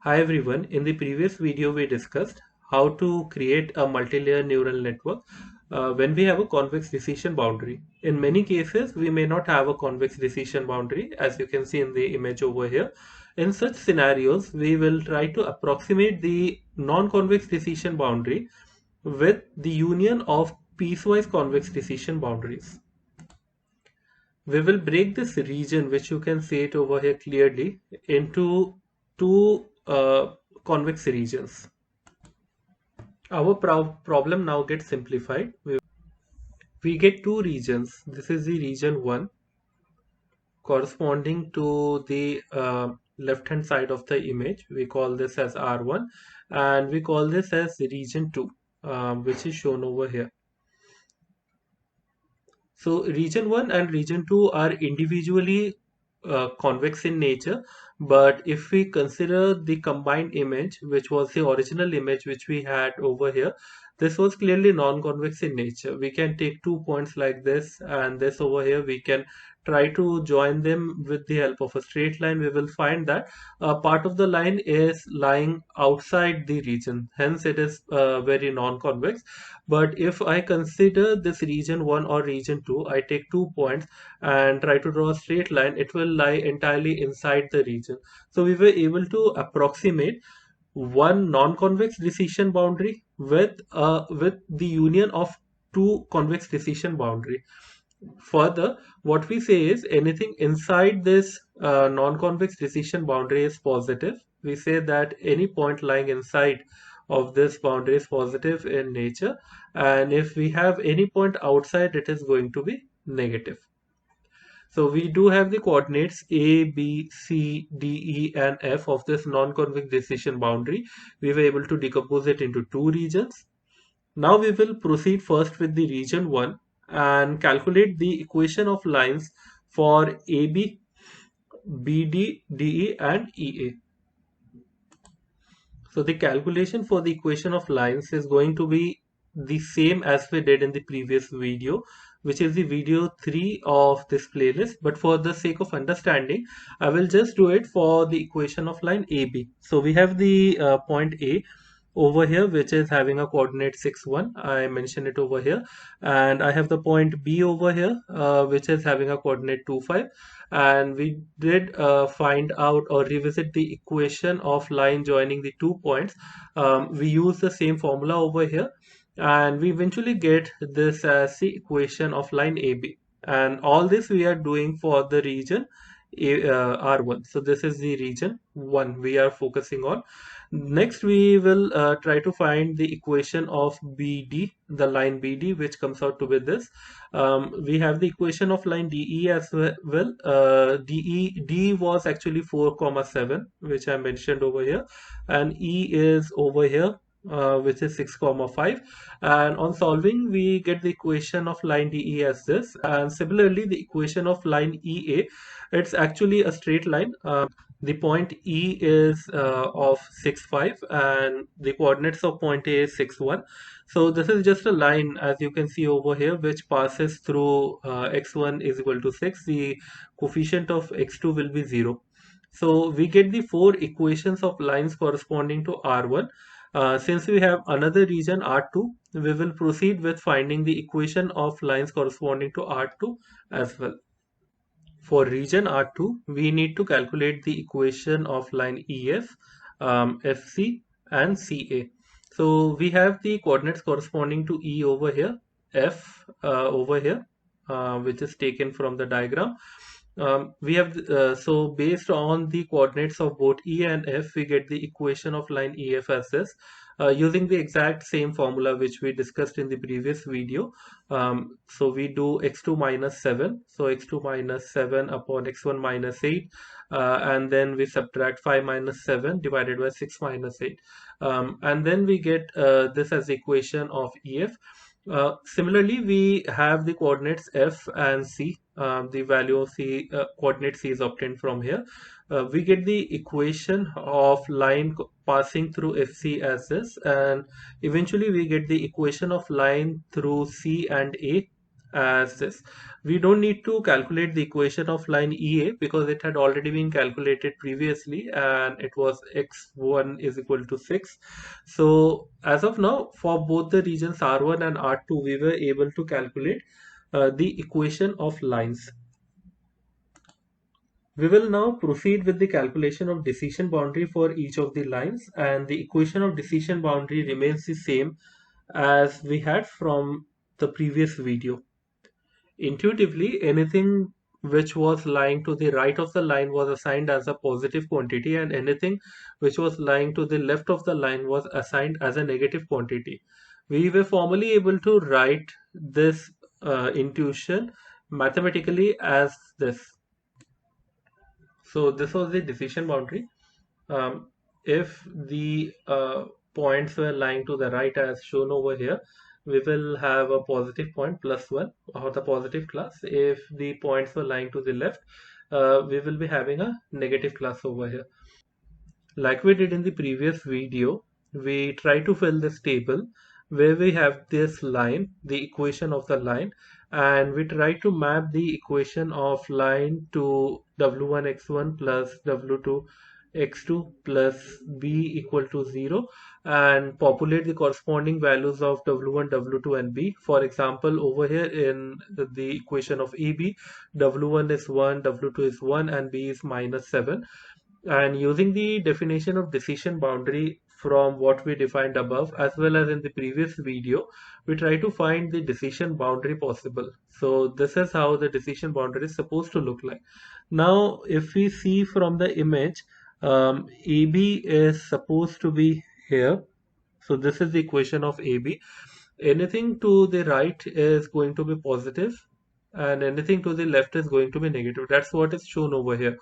Hi everyone, in the previous video we discussed how to create a multi-layer neural network when we have a convex decision boundary. In many cases we may not have a convex decision boundary, as you can see in the image over here. In such scenarios we will try to approximate the non-convex decision boundary with the union of piecewise convex decision boundaries. We will break this region, which you can see it over here clearly, into two convex regions. Our problem now gets simplified. We get two regions. This is the region 1 corresponding to the left hand side of the image. We call this as R1, and we call this as region 2, which is shown over here. So region 1 and region 2 are individually convex in nature, but if we consider the combined image, which was the original image which we had over here, this was clearly non-convex in nature. We can take 2 points like this and this over here. We can try to join them with the help of a straight line. We will find that a part of the line is lying outside the region, hence it is very non-convex. But if I consider this region 1 or region 2, I take 2 points and try to draw a straight line, it will lie entirely inside the region. So we were able to approximate one non-convex decision boundary with the union of two convex decision boundary. Further, what we say is anything inside this non-convex decision boundary is positive. We say that any point lying inside of this boundary is positive in nature, and if we have any point outside, it is going to be negative. So we do have the coordinates A, B, C, D, E, and F of this non-convex decision boundary. We were able to decompose it into two regions. Now we will proceed first with the region 1 and calculate the equation of lines for AB, BD, DE, and EA. So the calculation for the equation of lines is going to be the same as we did in the previous video, which is the video 3 of this playlist. But for the sake of understanding, I will just do it for the equation of line AB. So we have the point A over here, which is having a coordinate 6 1. I mentioned it over here, and I have the point B over here, which is having a coordinate 2 5. And we did find out or revisit the equation of line joining the 2 points. We use the same formula over here, and we eventually get this as the equation of line AB. And all this we are doing for the region R1. So this is the region 1 we are focusing on. Next, we will try to find the equation of BD, the line BD, which comes out to be this. We have the equation of line DE as well. D was actually 4 comma 7, which I mentioned over here, and E is over here, which is 6 comma 5. And on solving, we get the equation of line DE as this, and similarly the equation of line EA, it's actually a straight line. The point E is of 6 5, and the coordinates of point A is 6 1. So this is just a line, as you can see over here, which passes through x1 is equal to 6. The coefficient of x2 will be 0. So we get the four equations of lines corresponding to R1. Since we have another region R2, we will proceed with finding the equation of lines corresponding to R2 as well. For region R2, we need to calculate the equation of line EF, FC, and CA. So we have the coordinates corresponding to E over here, F over here, which is taken from the diagram. We have so based on the coordinates of both E and F, we get the equation of line EF as this, using the exact same formula which we discussed in the previous video. So we do x2 minus 7, so x2 minus 7 upon x1 minus 8, and then we subtract 5 minus 7 divided by 6 minus 8, and then we get this as the equation of EF. Similarly, we have the coordinates F and C. The value of C, coordinate C is obtained from here. We get the equation of line passing through FC as this, and eventually we get the equation of line through C and A as this. We don't need to calculate the equation of line EA because it had already been calculated previously and it was x1 is equal to 6. So as of now, for both the regions R1 and R2, we were able to calculate the equation of lines. We will now proceed with the calculation of decision boundary for each of the lines, and the equation of decision boundary remains the same as we had from the previous video. Intuitively, anything which was lying to the right of the line was assigned as a positive quantity, and anything which was lying to the left of the line was assigned as a negative quantity. We were formally able to write this intuition mathematically as this. So this was the decision boundary. If the points were lying to the right as shown over here, we will have a positive point +1 or the positive class. If the points were lying to the left, we will be having a negative class over here. Like we did in the previous video, we try to fill this table where we have this line, the equation of the line, and we try to map the equation of line to w1 x1 plus w2 x2 plus b equal to 0 and populate the corresponding values of w1, w2 and b. For example, over here in the equation of AB, w1 is 1, w2 is 1 and b is -7. And using the definition of decision boundary from what we defined above as well as in the previous video, we try to find the decision boundary possible. So this is how the decision boundary is supposed to look like. Now if we see from the image, AB is supposed to be here. So this is the equation of AB. Anything to the right is going to be positive and anything to the left is going to be negative. That's what is shown over here.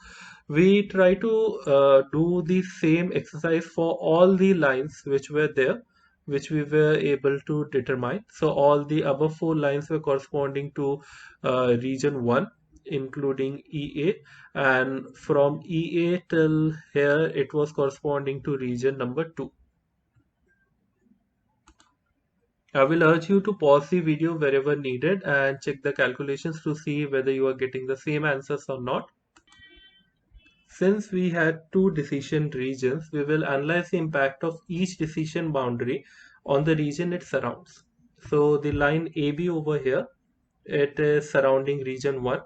We try to do the same exercise for all the lines which were there, which we were able to determine. So all the above four lines were corresponding to region 1 including EA, and from EA till here it was corresponding to region number 2. I will urge you to pause the video wherever needed and check the calculations to see whether you are getting the same answers or not. Since we had two decision regions, we will analyze the impact of each decision boundary on the region it surrounds. So the line AB over here, it is surrounding region 1.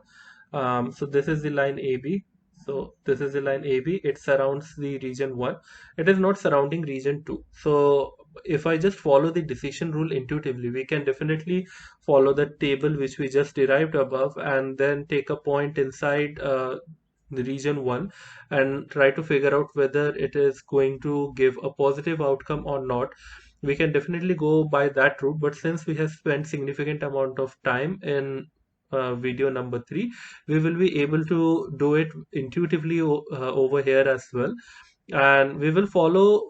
So this is the line AB. So this is the line AB. It surrounds the region 1. It is not surrounding region 2. So if I just follow the decision rule intuitively, we can definitely follow the table which we just derived above and then take a point inside the region 1 and try to figure out whether it is going to give a positive outcome or not. We can definitely go by that route, but since we have spent significant amount of time in video number 3, we will be able to do it intuitively over here as well, and we will follow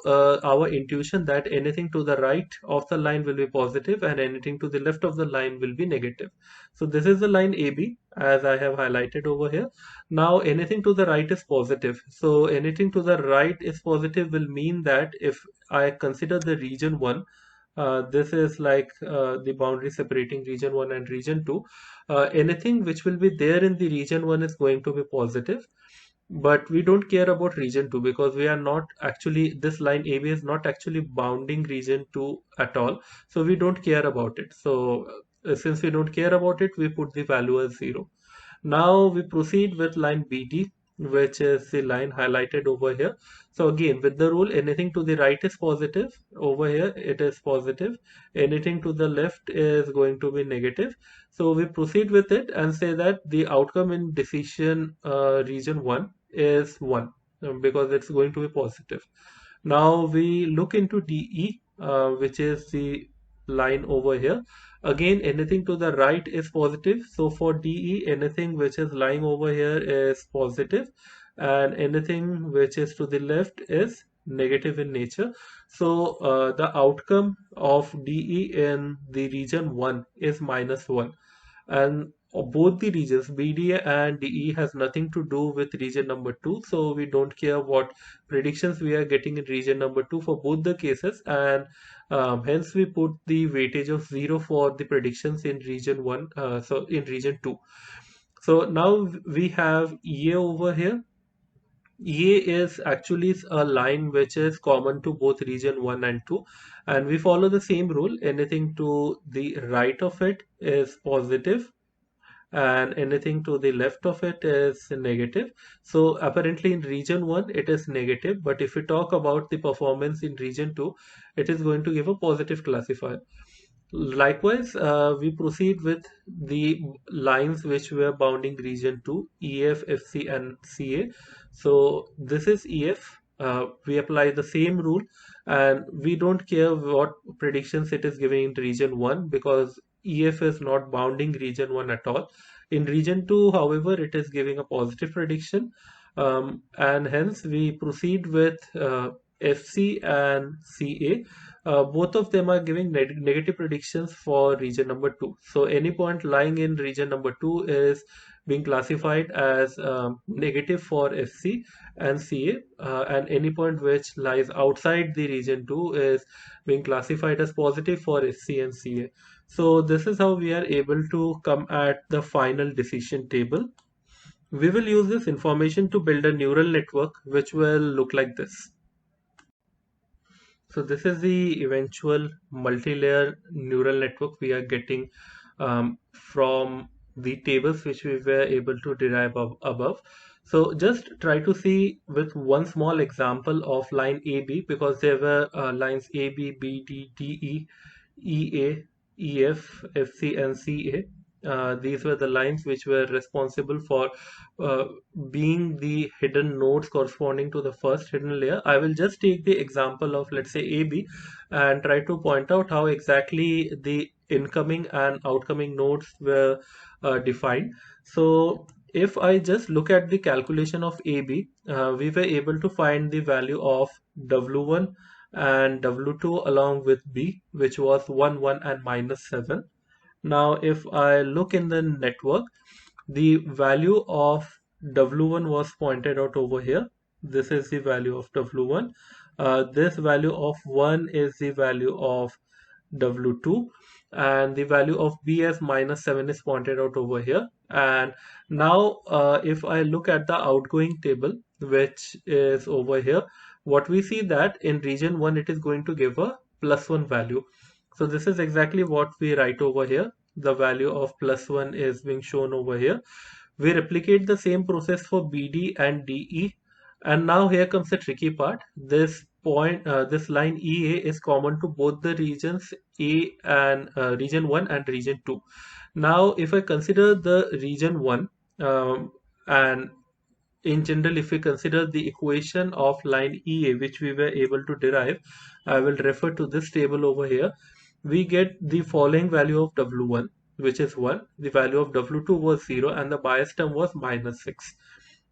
our intuition that anything to the right of the line will be positive and anything to the left of the line will be negative. So this is the line AB as I have highlighted over here. Now anything to the right is positive. So anything to the right is positive will mean that if I consider the region 1, this is like the boundary separating region 1 and region 2. Anything which will be there in the region 1 is going to be positive, but we don't care about region 2 because we are not actually, this line AB is not actually bounding region 2 at all, so we don't care about it. So since we don't care about it, we put the value as 0. Now we proceed with line BD, which is the line highlighted over here. So again, with the rule, anything to the right is positive. Over here it is positive. Anything to the left is going to be negative. So we proceed with it and say that the outcome in decision region 1 is 1 because it's going to be positive. Now we look into DE, which is the line over here. Again, anything to the right is positive. So for DE, anything which is lying over here is positive, and anything which is to the left is negative in nature. So the outcome of DE in the region 1 is -1. And both the regions BD and DE has nothing to do with region number 2, so we don't care what predictions we are getting in region number 2 for both the cases, and hence we put the weightage of 0 for the predictions in region 1, so in region 2. So now we have EA over here. EA is actually a line which is common to both region 1 and 2, and we follow the same rule. Anything to the right of it is positive and anything to the left of it is negative. So apparently in region 1 it is negative, but if we talk about the performance in region 2, it is going to give a positive classifier. Likewise, we proceed with the lines which were bounding region 2, EF, FC, and CA. So this is EF. We apply the same rule, and we don't care what predictions it is giving in region 1 because EF is not bounding region 1 at all. In region 2, however, it is giving a positive prediction, and hence we proceed with FC and CA. Both of them are giving negative predictions for region number 2. So any point lying in region number 2 is being classified as negative for FC and CA, and any point which lies outside the region 2 is being classified as positive for FC and CA. So this is how we are able to come at the final decision table. We will use this information to build a neural network which will look like this. So this is the eventual multi-layer neural network we are getting from the tables which we were able to derive above. So just try to see with one small example of line AB, because there were lines AB, BD, DE, EA, EF, FC, and CA. These were the lines which were responsible for uh, being the hidden nodes corresponding to the first hidden layer. I will just take the example of, let's say, AB and try to point out how exactly the incoming and outcoming nodes were defined. So if I just look at the calculation of AB, we were able to find the value of W1 and W2 along with B, which was 1, 1, and -7. Now, if I look in the network, the value of W1 was pointed out over here. This is the value of W1. This value of 1 is the value of W2, and the value of B as -7 is pointed out over here. And now if I look at the outgoing table, which is over here, what we see that in region 1 it is going to give a +1 value. So this is exactly what we write over here. The value of +1 is being shown over here. We replicate the same process for BD and DE. And now here comes the tricky part. This line EA is common to both the regions A and region 1 and region 2. Now, if I consider the region 1, and in general, if we consider the equation of line EA, which we were able to derive, I will refer to this table over here. We get the following value of W1, which is 1. The value of W2 was 0 and the bias term was -6.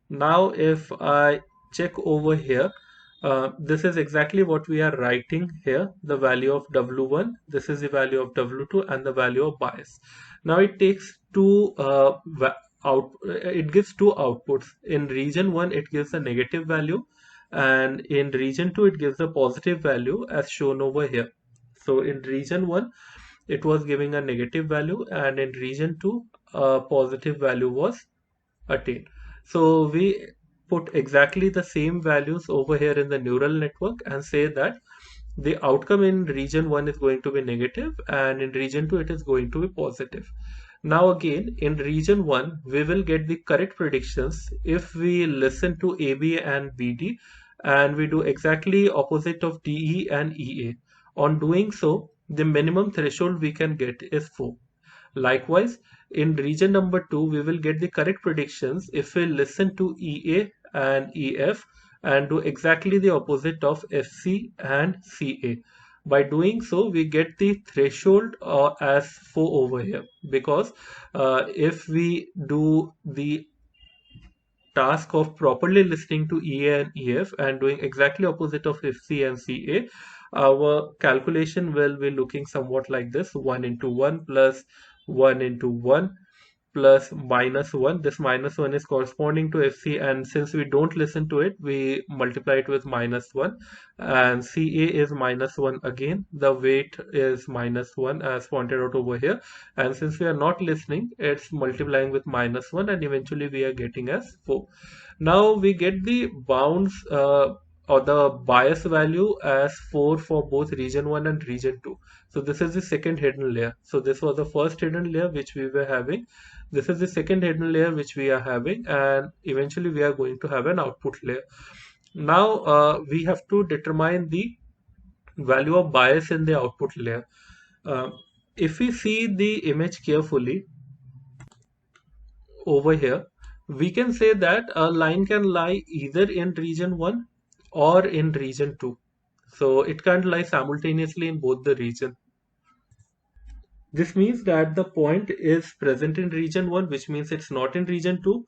Now, if I check over here, this is exactly what we are writing here, the value of W1, this is the value of W2 and the value of bias. Now it takes it gives two outputs. In region 1 it gives a negative value, and in region 2 it gives a positive value as shown over here. So in region 1 it was giving a negative value, and in region 2 a positive value was attained. So we put exactly the same values over here in the neural network and say that the outcome in region 1 is going to be negative and in region 2 it is going to be positive. Now again, in region 1 we will get the correct predictions if we listen to AB and BD and we do exactly opposite of DE and EA. On doing so, the minimum threshold we can get is 4. Likewise, in region number 2, we will get the correct predictions if we listen to EA and EF and do exactly the opposite of FC and CA. By doing so, we get the threshold as 4 over here, because if we do the task of properly listening to EA and EF and doing exactly opposite of FC and CA, our calculation will be looking somewhat like this: 1 into 1 plus 1 into 1 plus -1. This -1 is corresponding to FC, and since we don't listen to it, we multiply it with -1. And CA is -1 again. The weight is -1 as pointed out over here. And since we are not listening, it's multiplying with -1, and eventually we are getting as 4. Now we get the bounds or the bias value as 4 for both region 1 and region 2. So this is the second hidden layer. So this was the first hidden layer which we were having. This is the second hidden layer which we are having, and eventually we are going to have an output layer. Now we have to determine the value of bias in the output layer. Uh, if we see the image carefully over here, we can say that a line can lie either in region 1 or in region 2. So it can't lie simultaneously in both the region. This means that the point is present in region 1, which means it's not in region 2,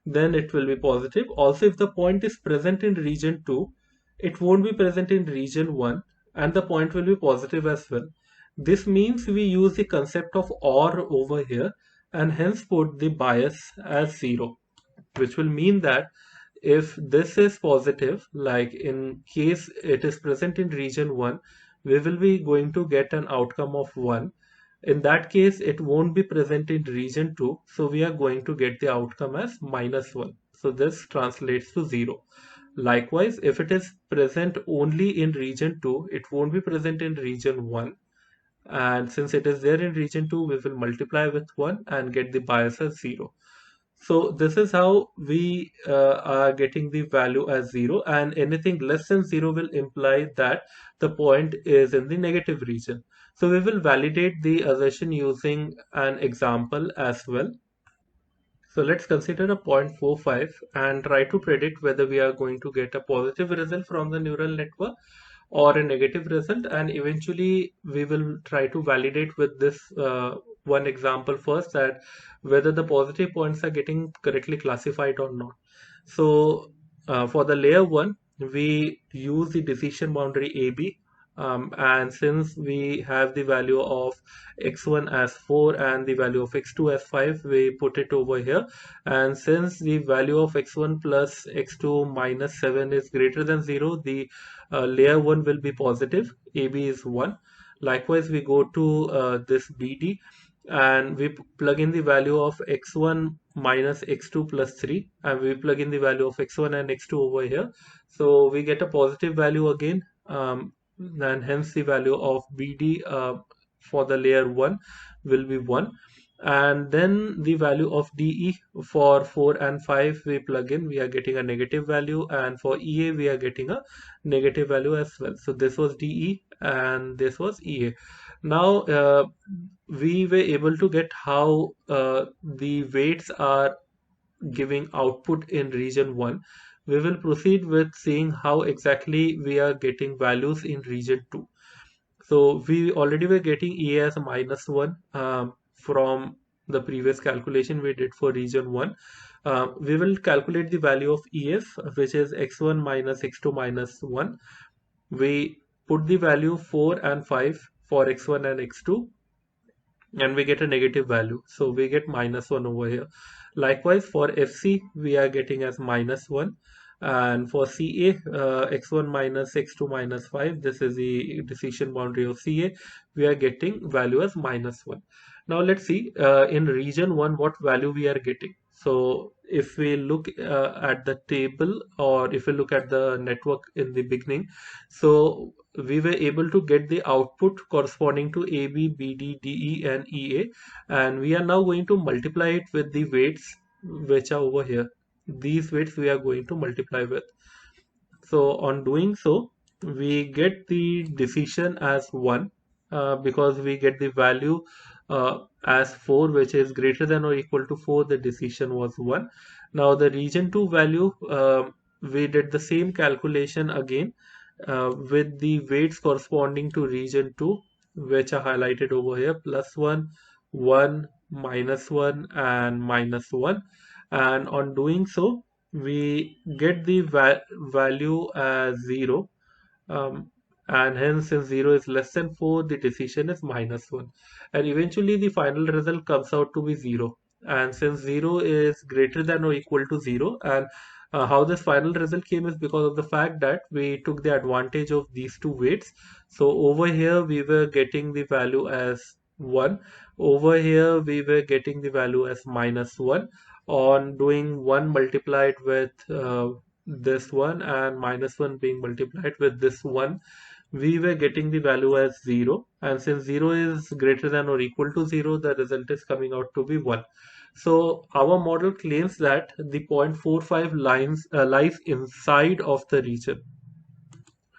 then it will be positive. Also, if the point is present in region 2, it won't be present in region 1, and the point will be positive as well. This means we use the concept of OR over here and hence put the bias as 0, which will mean that if this is positive, like in case it is present in region 1, we will be going to get an outcome of 1. In that case, it won't be present in region 2, so we are going to get the outcome as -1. So this translates to 0. Likewise, if it is present only in region 2, it won't be present in region 1. And since it is there in region 2, we will multiply with 1 and get the bias as 0. So this is how we are getting the value as 0, and anything less than 0 will imply that the point is in the negative region. So we will validate the assertion using an example as well. So let's consider a 0.45 and try to predict whether we are going to get a positive result from the neural network or a negative result, and eventually we will try to validate with this one example first, that whether the positive points are getting correctly classified or not. So for the layer 1, we use the decision boundary AB, and since we have the value of x1 as 4 and the value of x2 as 5, we put it over here. And since the value of x1 plus x2 minus 7 is greater than 0, the layer 1 will be positive. AB is 1. Likewise, we go to this BD and we plug in the value of x1 minus x2 plus 3, and we plug in the value of x1 and x2 over here. So we get a positive value again, and hence the value of BD for the layer 1 will be 1. And then the value of DE for 4 and 5 we plug in, we are getting a negative value, and for EA we are getting a negative value as well. So this was DE and this was EA. Now we were able to get how the weights are giving output in region 1. We will proceed with seeing how exactly we are getting values in region 2. So we already were getting EA as a -1 from the previous calculation we did for region 1. We will calculate the value of EF, which is x1 minus x2 minus 1. We put the value 4 and 5 for x1 and x2, and we get a negative value. So we get -1 over here. Likewise, for FC, we are getting as -1. And for CA, x1 minus x2 minus 5, this is the decision boundary of CA, we are getting value as -1. Now let's see in region 1 what value we are getting. So if we look at the table, or if we look at the network in the beginning, so we were able to get the output corresponding to AB, BD, DE and EA, and we are now going to multiply it with the weights which are over here. These weights we are going to multiply with. So on doing so, we get the decision as 1 because we get the value as 4, which is greater than or equal to 4. The decision was 1. Now the region 2 value, we did the same calculation again with the weights corresponding to region 2, which are highlighted over here: +1, 1, -1 and -1. And on doing so, we get the value as 0, and hence since 0 is less than 4, the decision is -1, and eventually the final result comes out to be 0. and since 0 is greater than or equal to 0, and how this final result came is because of the fact that we took the advantage of these two weights. So over here we were getting the value as 1, over here we were getting the value as -1. On doing 1 multiplied with this one and -1 being multiplied with this one, we were getting the value as 0, and since 0 is greater than or equal to 0, the result is coming out to be 1. So our model claims that the 0.45 lies inside of the region.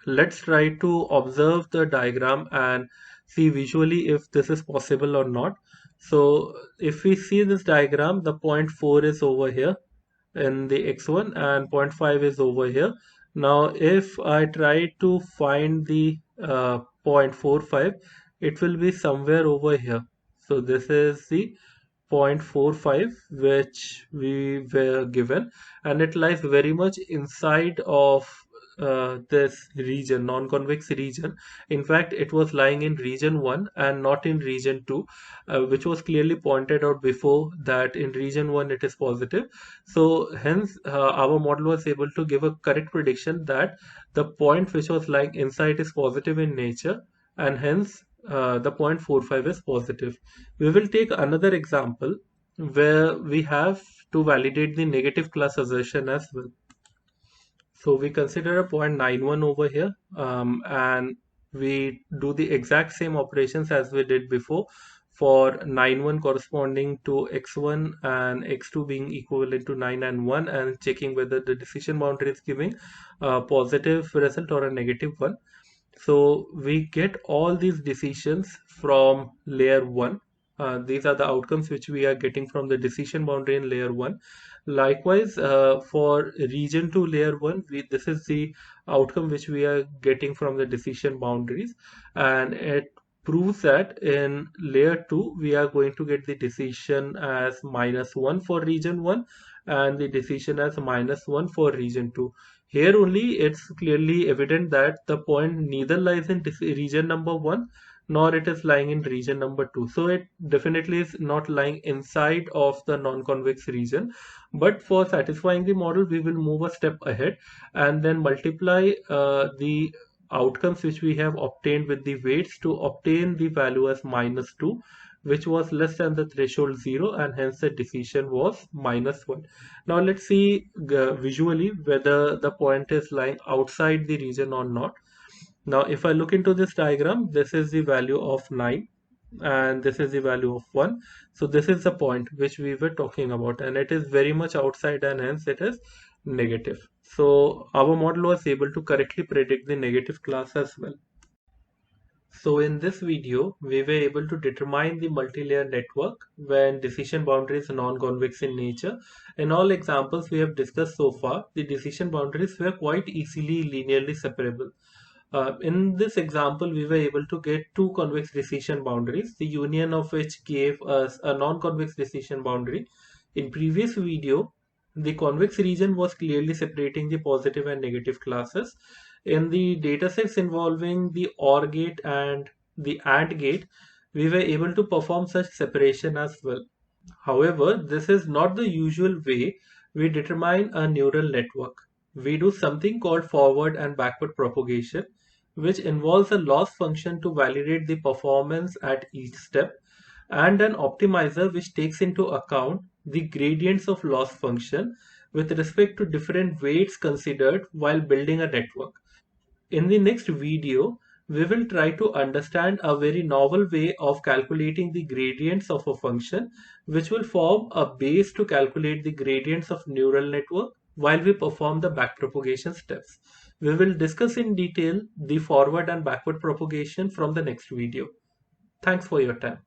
Let's try to observe the diagram and see visually if this is possible or not. So if we see this diagram, the point 4 is over here in the x1 and zero point 0.5 is over here. Now if I try to find the 0.45, it will be somewhere over here. So this is the 0.45 which we were given, and it lies very much inside of this region, non-convex region. In fact, it was lying in region 1 and not in region 2, which was clearly pointed out before that in region 1 it is positive. So hence our model was able to give a correct prediction that the point which was lying inside is positive in nature, and hence the 0.45 is positive. We will take another example where we have to validate the negative class assertion as well. So we consider a 0.91 over here, and we do the exact same operations as we did before for 91 corresponding to x1 and x2 being equivalent to 9 and 1, and checking whether the decision boundary is giving a positive result or a negative one. So we get all these decisions from layer 1. These are the outcomes which we are getting from the decision boundary in layer 1. Likewise, for region 2 layer 1, this is the outcome which we are getting from the decision boundaries, and it proves that in layer 2 we are going to get the decision as -1 for region 1 and the decision as -1 for region 2. Here only it's clearly evident that the point neither lies in region number 1 nor it is lying in region number 2. So it definitely is not lying inside of the non-convex region. But for satisfying the model, we will move a step ahead and then multiply the outcomes which we have obtained with the weights to obtain the value as -2, which was less than the threshold 0, and hence the decision was -1. Now let's see visually whether the point is lying outside the region or not. Now if I look into this diagram, this is the value of 9 and this is the value of 1. So this is the point which we were talking about, and it is very much outside and hence it is negative. So our model was able to correctly predict the negative class as well. So in this video, we were able to determine the multi-layer network when decision boundaries are non-convex in nature. In all examples we have discussed so far, the decision boundaries were quite easily linearly separable. In this example, we were able to get two convex decision boundaries, the union of which gave us a non-convex decision boundary. In previous video, the convex region was clearly separating the positive and negative classes. In the datasets involving the OR gate and the AND gate, we were able to perform such separation as well. However, this is not the usual way we determine a neural network. We do something called forward and backward propagation, which involves a loss function to validate the performance at each step, and an optimizer which takes into account the gradients of loss function with respect to different weights considered while building a network. In the next video, we will try to understand a very novel way of calculating the gradients of a function, which will form a base to calculate the gradients of neural network while we perform the backpropagation steps. We will discuss in detail the forward and backward propagation from the next video. Thanks for your time.